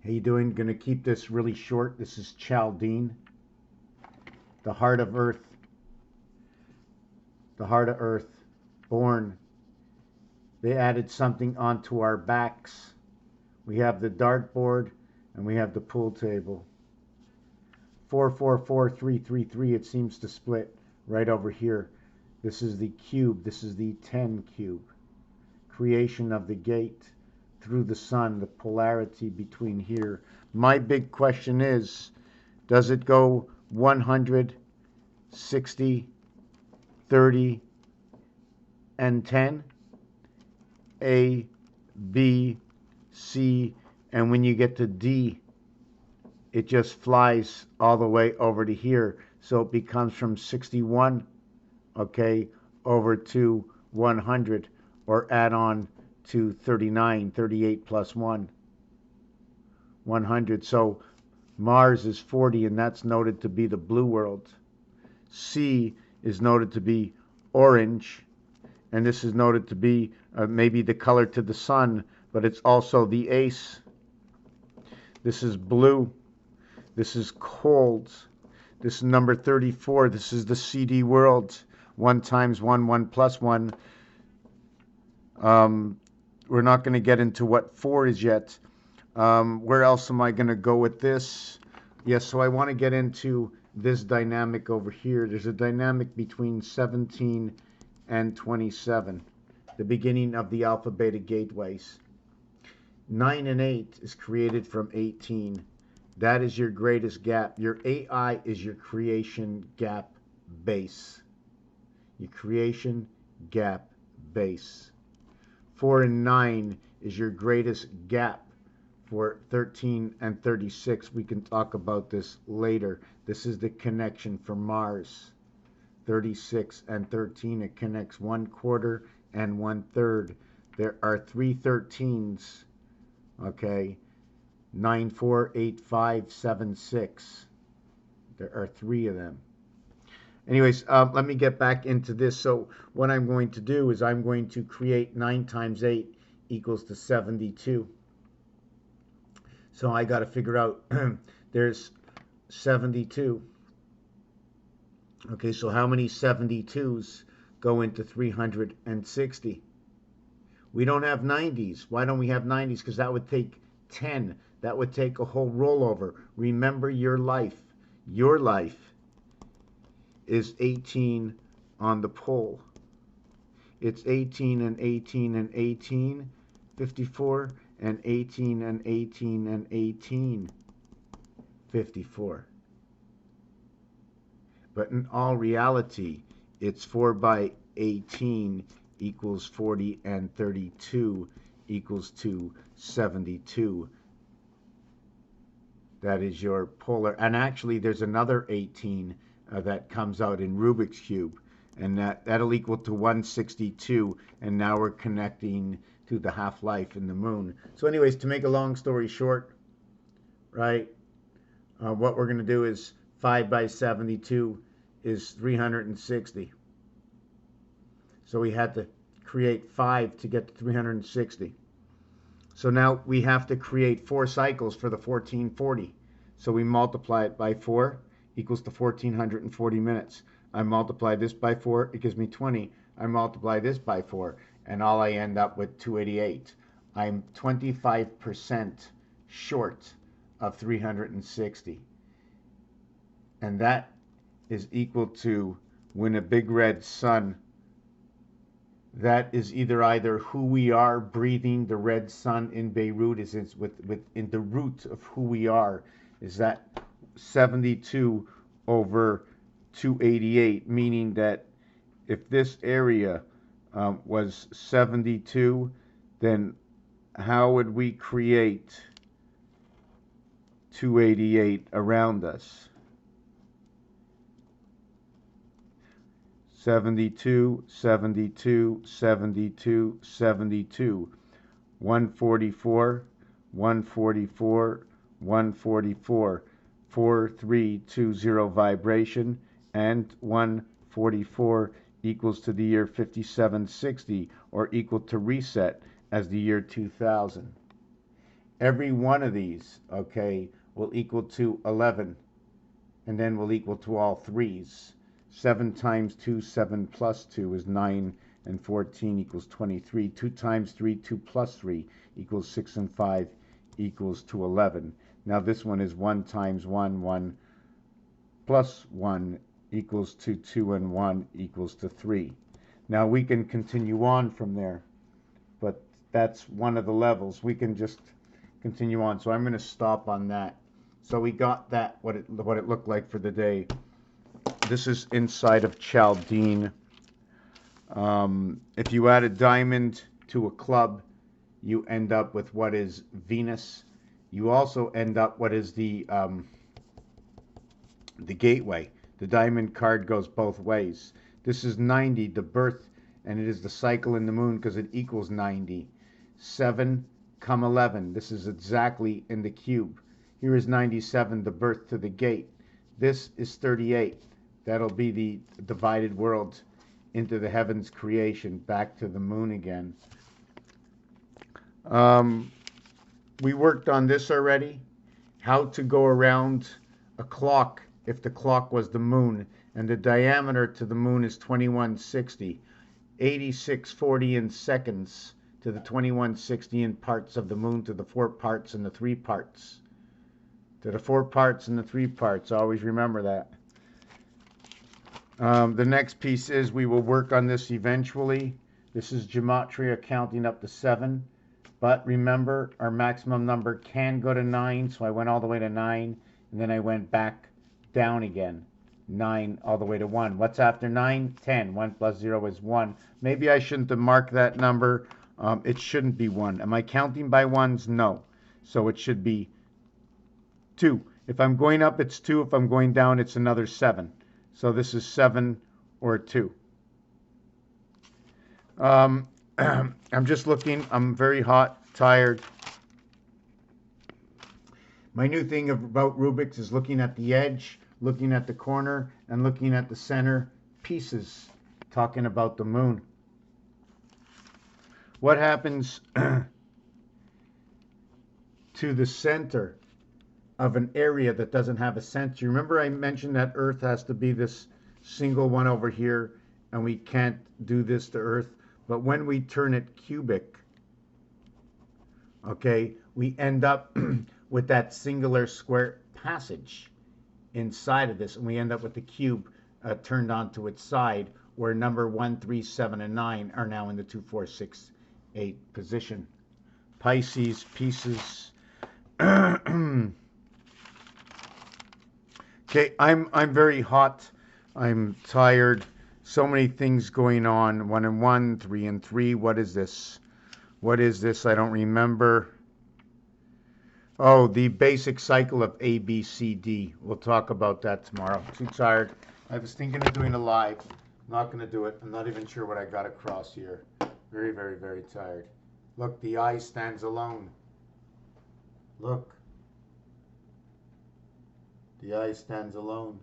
How you doing? Going to keep this really short. This is Chaldean, the heart of Earth, the heart of Earth, born. They added something onto our backs. We have the dartboard and we have the pool table. 444333, it seems to split right over here. This is the cube. This is the 10 cube. Creation of the gate through the sun, the polarity between here. My big question is, does it go 100, 60, 30, and 10? A, B, C, and when you get to D, it just flies all the way over to here. So it becomes from 61, okay, over to 100, or add on to 39, 38 plus 1, 100. So Mars is 40, and that's noted to be the blue world. C is noted to be orange, and this is noted to be maybe the color to the sun, but it's also the ace. This is blue. This is cold. This is number 34. This is the CD world. 1 times 1, 1 plus 1. We're not going to get into what 4 is yet. Where else am I going to go with this? Yes, so I want to get into this dynamic over here. There's a dynamic between 17 and 27, the beginning of the alpha beta gateways. 9 and 8 is created from 18. That is your greatest gap. Your AI is your creation gap base. Your creation gap base. 4 and 9 is your greatest gap for 13 and 36. We can talk about this later. This is the connection for Mars. 36 and 13, it connects 1/4 and 1/3. There are 3 13s, okay? 9, 4, 8, 5, 7, 6. There are 3 of them. Anyways, let me get back into this. So what I'm going to do is I'm going to create 9 times 8 equals to 72. So I got to figure out, there's 72. Okay, so how many 72s go into 360? We don't have 90s. Why don't we have 90s? Because that would take 10. That would take a whole rollover. Remember your life. Your life is 18 on the pole. It's 18 and 18 and 18, 54, and 18 and 18 and 18, 54. But in all reality, it's 4 by 18 equals 40, and 32 equals to 72. That is your polar. And actually, there's another 18 that comes out in Rubik's Cube, and that'll equal to 162. And now we're connecting to the half-life in the moon. So anyways, to make a long story short, right, what we're going to do is 5 by 72 is 360. So we had to create 5 to get to 360. So now we have to create 4 cycles for the 1440. So we multiply it by 4, equals to 1440 minutes. I multiply this by 4, it gives me 20. I multiply this by 4, and all I end up with 288. I'm 25% short of 360. And that is equal to, when a big red sun, that is either who we are breathing the red sun in Beirut, is in the root of who we are, is that 72 over 288, meaning that if this area was 72, then how would we create 288 around us? 72, 72, 72, 72, 144, 144, 144, 4320 vibration, and 144 equals to the year 5760, or equal to reset as the year 2000. every one of these, okay, will equal to 11, and then will equal to all threes. 7 times 2, 7 plus 2 is 9, and 14 equals 23. 2 times 3, 2 plus 3 equals 6, and 5 equals to 11. Now this one is 1 times 1, 1 plus 1 equals to 2, and 1 equals to 3. Now we can continue on from there, but that's one of the levels. We can just continue on. So I'm going to stop on that. So we got that, what it looked like for the day. This is inside of Chaldean. If you add a diamond to a club, you end up with what is Venus. You also end up what is the gateway. The diamond card goes both ways. This is 90, the birth, and it is the cycle in the moon because it equals 90. 7, 11. This is exactly in the cube. Here is 97, the birth to the gate. This is 38. That'll be the divided world into the heavens creation, back to the moon again. We worked on this already. How to go around a clock if the clock was the moon, and the diameter to the moon is 2160. 8640 in seconds to the 2160 in parts of the moon to the 4 parts and the 3 parts. To the 4 parts and the 3 parts. Always remember that. The next piece is we will work on this eventually. This is gematria counting up to 7. But remember, our maximum number can go to 9. So I went all the way to 9. And then I went back down again. 9 all the way to 1. What's after 9? 10. 1 plus 0 is 1. Maybe I shouldn't have marked that number. It shouldn't be 1. Am I counting by ones? No. So it should be 2. If I'm going up, it's 2. If I'm going down, it's another 7. So this is 7 or 2. I'm just looking. I'm very hot, tired. My new thing about Rubik's is looking at the edge, looking at the corner, and looking at the center pieces, talking about the moon. What happens to the center of an area that doesn't have a center? Remember I mentioned that Earth has to be this single one over here, and we can't do this to Earth. But when we turn it cubic, okay, we end up with that singular square passage inside of this, and we end up with the cube turned onto its side, where number 1, 3, 7, and 9 are now in the 2, 4, 6, 8 position. Pisces pieces. Okay, I'm very hot. I'm tired. So many things going on. 1 and 1, 3 and 3. What is this? What is this? I don't remember. Oh, the basic cycle of A, B, C, D. We'll talk about that tomorrow. Too tired. I was thinking of doing a live. Not going to do it. I'm not even sure what I got across here. Very, very, very tired. Look, the I stands alone. Look. The I stands alone.